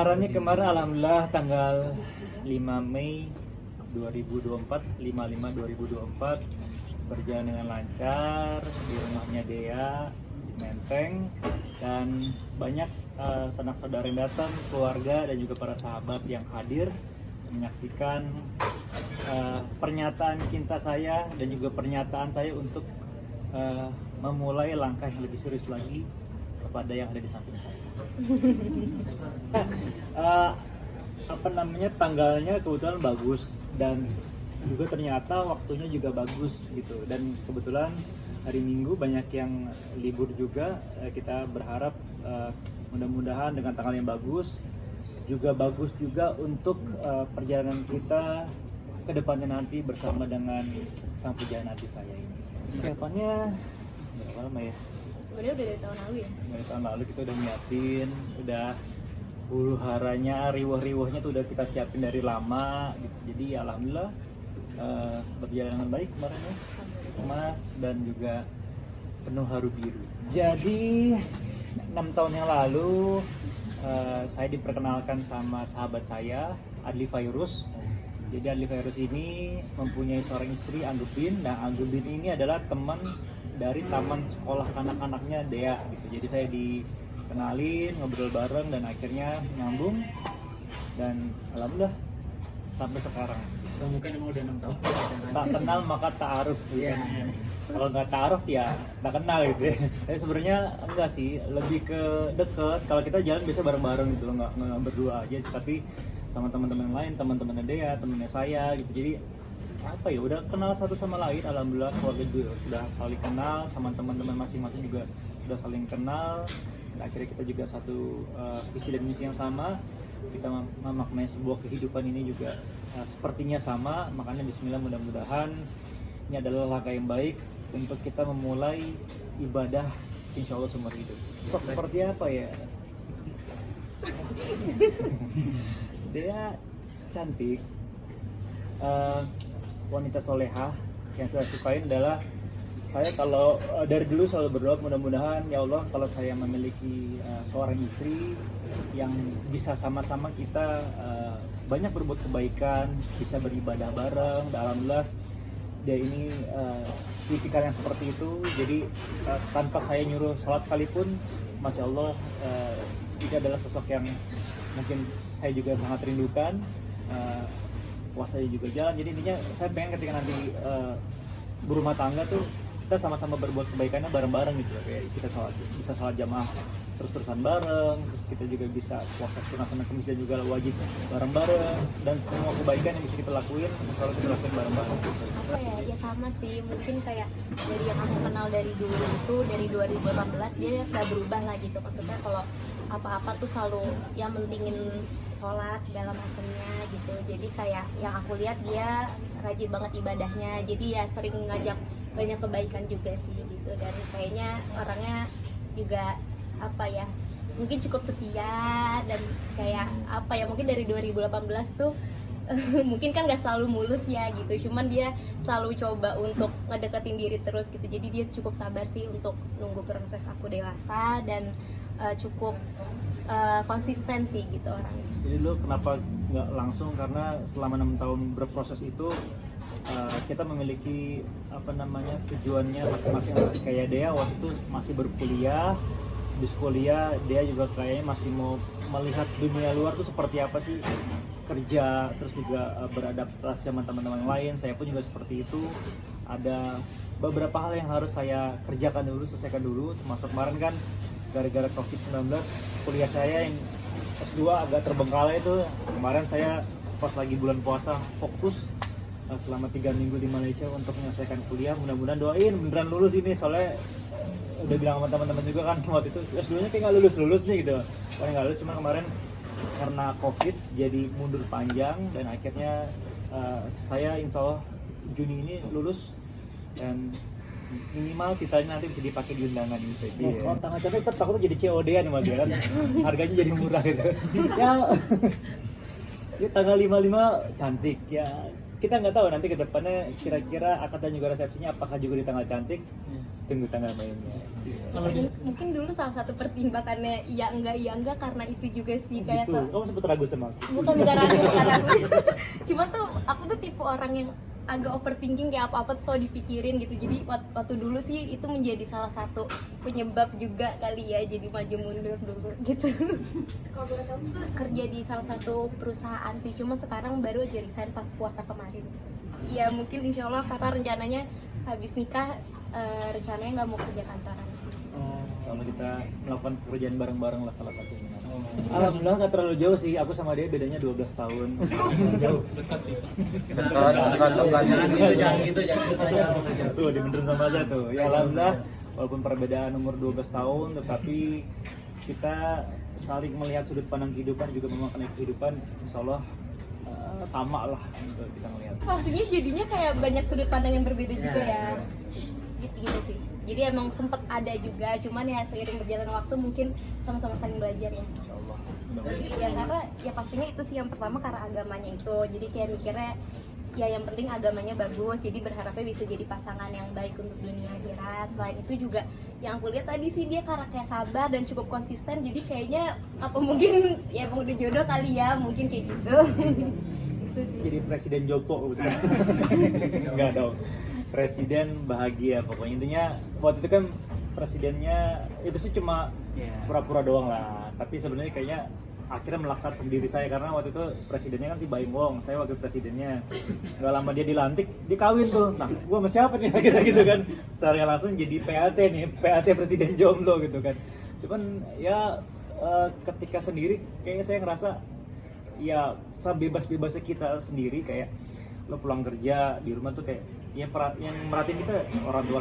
Pendaftarannya kemarin alhamdulillah tanggal 5 Mei 2024, 55 2024 berjalan dengan lancar di rumahnya Dea di Menteng, dan banyak sanak saudara yang datang, keluarga dan juga para sahabat yang hadir menyaksikan pernyataan cinta saya dan juga pernyataan saya untuk memulai langkah yang lebih serius lagi kepada yang ada di samping saya. Tanggalnya kebetulan bagus dan juga ternyata waktunya juga bagus gitu, dan kebetulan hari Minggu banyak yang libur juga. Kita berharap mudah-mudahan dengan tanggal yang bagus juga untuk perjalanan kita ke depannya nanti bersama dengan sang pujaan hati saya ini. Persiapannya berapa lama ya? Sebenarnya udah dari tahun lalu ya. Dari tahun lalu kita udah nyiapin, udah huru haranya, riwah-riwahnya tuh udah kita siapin dari lama gitu. Jadi alhamdulillah berjalan dengan baik kemarin ya, semangat dan juga penuh haru biru. Jadi 6 tahun yang lalu saya diperkenalkan sama sahabat saya, Adli Fairuz. Jadi Adli Fairuz ini mempunyai seorang istri, Anggubin. Nah, Anggubin ini adalah teman dari taman sekolah anak-anaknya Dea gitu. Jadi saya dikenalin, ngobrol bareng, dan akhirnya nyambung, dan alhamdulillah sampai sekarang. Mungkin emang udah 6 tahun. Tak kenal maka ta'aruf gitu. Iya. Kalau nggak ta'aruf ya tak kenal gitu ya. Tapi sebenarnya enggak sih, lebih ke deket. Kalau kita jalan biasa bareng-bareng gitu loh, nggak berdua aja, tapi sama teman-teman lain, teman-temannya Dea, temannya saya gitu. Jadi apa ya, udah kenal satu sama lain. Alhamdulillah keluarga juga sudah saling kenal, sama teman-teman masing-masing juga sudah saling kenal, dan akhirnya kita juga satu visi dan misi yang sama. Kita memaknai sebuah kehidupan ini juga sepertinya sama. Makanya bismillah, mudah-mudahan ini adalah langkah yang baik untuk kita memulai ibadah insya Allah seumur hidup. Seperti apa ya? Dia cantik, wanita solehah. Yang saya sukain adalah, saya kalau dari dulu selalu berdoa, mudah-mudahan ya Allah kalau saya memiliki seorang istri yang bisa sama-sama kita banyak berbuat kebaikan, bisa beribadah bareng. Dan alhamdulillah dia ini tipikal yang seperti itu. Jadi tanpa saya nyuruh sholat sekalipun, masya Allah, dia adalah sosok yang mungkin saya juga sangat rindukan. Puasanya juga jalan. Jadi intinya saya pengen ketika nanti berumah tangga tuh kita sama-sama berbuat kebaikannya bareng-bareng gitu, kayak kita bisa sholat jamaah terus-terusan bareng, terus kita juga bisa puasa sunat Kamis juga wajib bareng-bareng, dan semua kebaikan yang bisa kita lakuin misalnya kita lakuin bareng-bareng gitu. Apa ya, ya sama sih, mungkin kayak dari yang aku kenal dari dulu itu, dari 2018 dia gak berubah lah gitu. Maksudnya kalau apa-apa tuh selalu yang mentingin sholat segala macamnya gitu. Jadi kayak yang aku lihat dia rajin banget ibadahnya, jadi ya sering ngajak banyak kebaikan juga sih gitu. Dan kayaknya orangnya juga apa ya, mungkin cukup setia, dan kayak apa ya, mungkin dari 2018 tuh mungkin kan gak selalu mulus ya gitu, cuman dia selalu coba untuk ngedeketin diri terus gitu. Jadi dia cukup sabar sih untuk nunggu proses aku dewasa, dan cukup konsisten sih gitu orangnya. Jadi lo kenapa nggak langsung, karena selama 6 tahun berproses itu kita memiliki tujuannya masing-masing. Kayak Dea waktu itu masih berkuliah, habis kuliah dia juga kayaknya masih mau melihat dunia luar tuh seperti apa sih, kerja, terus juga beradaptasi sama teman-teman lain. Saya pun juga seperti itu. Ada beberapa hal yang harus saya kerjakan dulu, selesaikan dulu, termasuk kemarin kan gara-gara COVID-19 kuliah saya yang S2 agak terbengkalai itu. Kemarin saya pas lagi bulan puasa fokus selama 3 minggu di Malaysia untuk menyelesaikan kuliah. Mudah-mudahan doain beneran lulus ini, soalnya udah bilang sama teman-teman juga kan waktu itu S2-nya kayak nggak lulus nih gitu. Paling nggak lulus, cuma kemarin karena COVID jadi mundur panjang, dan akhirnya saya insya Allah Juni ini lulus, dan minimal titanya nanti bisa dipakai di undangan gitu. Kalau tanggal cantik tetap takutnya jadi COD-an sama dia kan. Harganya jadi murah gitu. Ya tanggal 55 cantik ya, kita nggak tahu nanti ke depannya kira-kira akad dan juga resepsinya apakah juga di tanggal cantik. Tunggu tanggal mainnya. Mungkin dulu salah satu pertimbangannya iya enggak karena itu juga sih kayak Gitu. Kamu sempet ragu sama aku? bukan bukan ragu. Cuma tuh aku tuh tipe orang yang agak overthinking, kayak apa-apa tuh selalu dipikirin gitu. Jadi waktu dulu sih itu menjadi salah satu penyebab juga kali ya jadi maju mundur dulu gitu. Kalau boleh tahu kerja di salah satu perusahaan sih, cuman sekarang baru aja resign pas puasa kemarin. Ya mungkin insya Allah karena rencananya habis nikah rencananya nggak mau kerja kantoran sih. Soalnya kita melakukan pekerjaan bareng-bareng lah salah satunya. Alhamdulillah nggak terlalu jauh sih, aku sama dia bedanya 12 tahun. Jauh. Dekat nih. Jangan Jangan gitu. Tuh dibenerin sama aja tuh. Ya alhamdulillah walaupun perbedaan umur 12 tahun tetapi kita saling melihat sudut pandang kehidupan juga memaknai kehidupan, insya Allah sama lah untuk kita melihat. Pastinya jadinya kayak banyak sudut pandang yang berbeda juga ya. Gitu sih. Jadi emang sempet ada juga, cuman ya seiring berjalan waktu mungkin sama-sama saling belajar ya. Insya Allah. Ya karena ya pastinya itu sih yang pertama karena agamanya itu. Jadi kayak mikirnya ya yang penting agamanya bagus, jadi berharapnya bisa jadi pasangan yang baik untuk dunia akhirat. Selain itu juga yang aku lihat tadi sih dia karakternya sabar dan cukup konsisten, jadi kayaknya apa mungkin ya emang udah jodoh kali ya, mungkin kayak gitu. Itu sih. Jadi Presiden Joko gitu. Enggak dong. Presiden bahagia pokoknya, intinya waktu itu kan presidennya itu sih cuma pura-pura doang lah, tapi sebenarnya kayaknya akhirnya melekat di diri saya karena waktu itu presidennya kan si Baim Wong, saya wakil presidennya. Gak lama dia dilantik, dia kawin tuh. Nah, gua sama siapa nih akhirnya gitu kan? Secara langsung jadi PAT nih, PAT Presiden Jomblo gitu kan. Cuman ya ketika sendiri kayaknya saya ngerasa ya sebebas-bebasnya kita sendiri, kayak lo pulang kerja di rumah tuh kayak yang merhatiin kita orang tua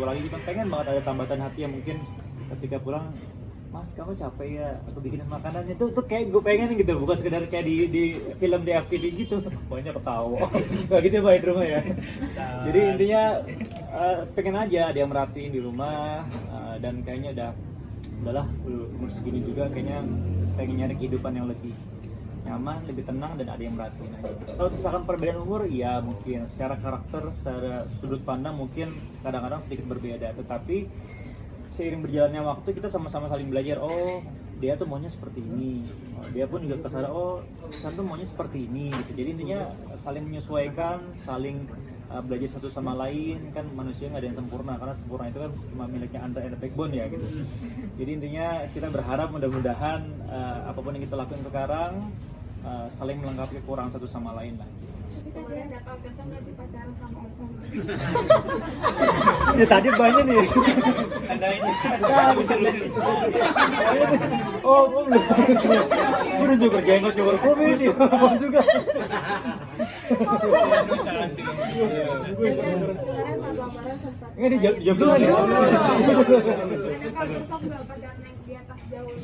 lagi gitu, pengen banget ada tambatan hati yang mungkin ketika pulang, Mas kamu capek ya, aku bikinin makanan itu tuh kayak gue pengen gitu, bukan sekedar kayak di film di FTV gitu, pokoknya ketawa kayak gitu ya di rumah ya. Jadi intinya pengen aja ada yang merhatiin di rumah, dan kayaknya udahlah umur segini juga kayaknya pengen nyari kehidupan yang lebih nyaman, lebih tenang, dan ada yang merhatiin aja. Kalau misalkan perbedaan umur, ya mungkin secara karakter, secara sudut pandang mungkin kadang-kadang sedikit berbeda, tetapi seiring berjalannya waktu kita sama-sama saling belajar. Oh, dia tuh maunya seperti ini. Oh, dia pun juga kesadaran, oh, saya tuh maunya seperti ini gitu. Jadi intinya saling menyesuaikan, saling belajar satu sama lain. Kan manusia nggak ada yang sempurna, karena sempurna itu kan cuma miliknya Anda and the backbone ya gitu. Jadi intinya kita berharap mudah-mudahan apapun yang kita lakukan sekarang saling melengkapi kekurangan satu sama lain lah. Tapi kan dia ada culture nggak sih pacaran sama Om? Ya tadi banyak nih. Anda ini. Oh, belum. Gue udah juga kerjain kok coba kopi sih. Belum juga. Kemarin saat lamaran sempat. Enggak dijawab dulu ya. Ada culture nggak pacaran yang di atas jauh?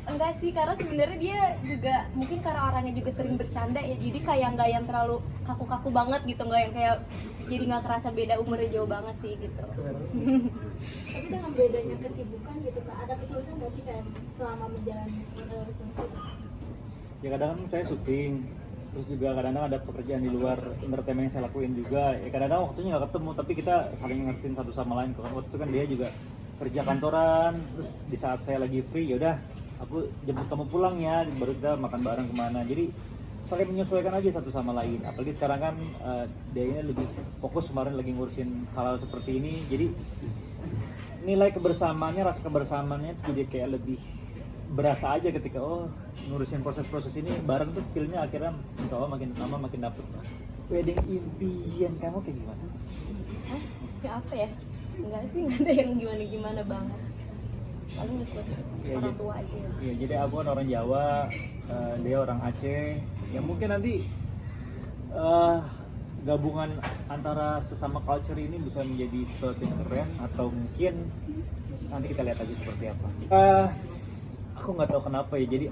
Enggak sih, karena sebenarnya dia juga mungkin karena orangnya juga sering bercanda ya, jadi kayak nggak yang terlalu kaku-kaku banget gitu, nggak yang kayak jadi nggak kerasa beda umurnya jauh banget sih gitu. Tapi dengan bedanya kesibukan gitu Kak, ada kesulitan nggak sih kayak selama menjalani relationship? Ya kadang kan saya syuting, terus juga kadang-kadang ada pekerjaan di luar entertainment yang saya lakuin juga. Ya kadang-kadang waktunya nggak ketemu, tapi kita saling ngertiin satu sama lain. Kalau waktu itu kan dia juga kerja kantoran, terus di saat saya lagi free, yaudah aku jemput kamu pulang ya, baru kita makan bareng kemana. Jadi saling menyesuaikan aja satu sama lain. Apalagi sekarang kan dia ini lebih fokus, kemarin lagi ngurusin hal-hal seperti ini. Jadi nilai kebersamaannya, rasa kebersamaannya jadi kayak lebih berasa aja ketika ngurusin proses-proses ini bareng tuh, feelnya akhirnya insya Allah makin lama makin dapet. Wedding impian kamu kayak gimana? Hah? Kayak apa ya? Enggak sih, nggak ada yang gimana-gimana banget. Paling ikut Ya, orang tua aja. Iya, jadi aku kan orang Jawa, dia orang Aceh. Ya mungkin nanti gabungan antara sesama culture ini bisa menjadi sesuatu yang keren, atau mungkin nanti kita lihat aja seperti apa. Aku nggak tahu kenapa ya, jadi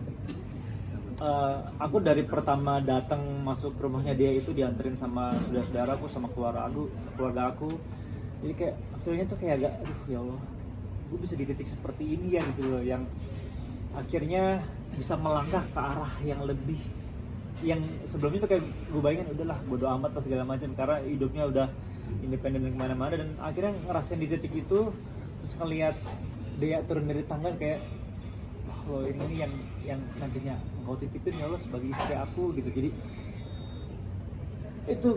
aku dari pertama datang masuk ke rumahnya dia itu dianterin sama saudara-saudaraku, sama keluarga aku. Jadi kayak feelnya tuh kayak agak, aduh ya Allah, gue bisa di titik seperti ini ya gitu loh, yang akhirnya bisa melangkah ke arah yang lebih yang sebelumnya tuh kayak gue bayangin udahlah bodo amat lah segala macam karena hidupnya udah independen dan kemana-mana, dan akhirnya ngerasain di titik itu terus ngeliat dia turun dari tangga kayak wah lo ini yang nantinya engkau titipin ya Allah sebagai istri aku gitu. Jadi itu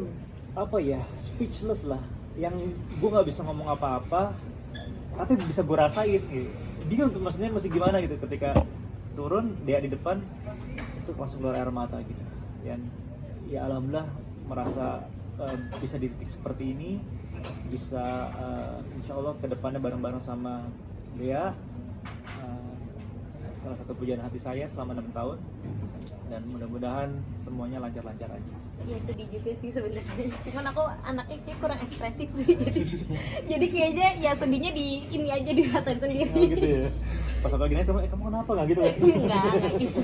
apa ya, speechless lah, yang gue nggak bisa ngomong apa-apa tapi bisa gue rasain gitu. Bingung tuh maksudnya mesti gimana gitu ketika turun dia di depan itu langsung keluar air mata gitu. Dan ya alhamdulillah merasa bisa di titik seperti ini, bisa insya Allah kedepannya bareng-bareng sama Dea, salah satu pujaan hati saya selama 6 tahun, dan mudah-mudahan semuanya lancar-lancar aja. Ya sedih juga sih sebenarnya, cuman aku anaknya kayak kurang ekspresif sih, jadi kayaknya ya sedihnya di ini aja dirasain sendiri. Oh, gitu ya. Pas aku gini sama kamu kenapa nggak gitu? Enggak gitu.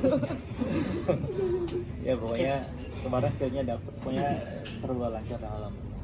Ya pokoknya kemarin feelnya dapet, pokoknya seru lah, lancar alhamdulillah.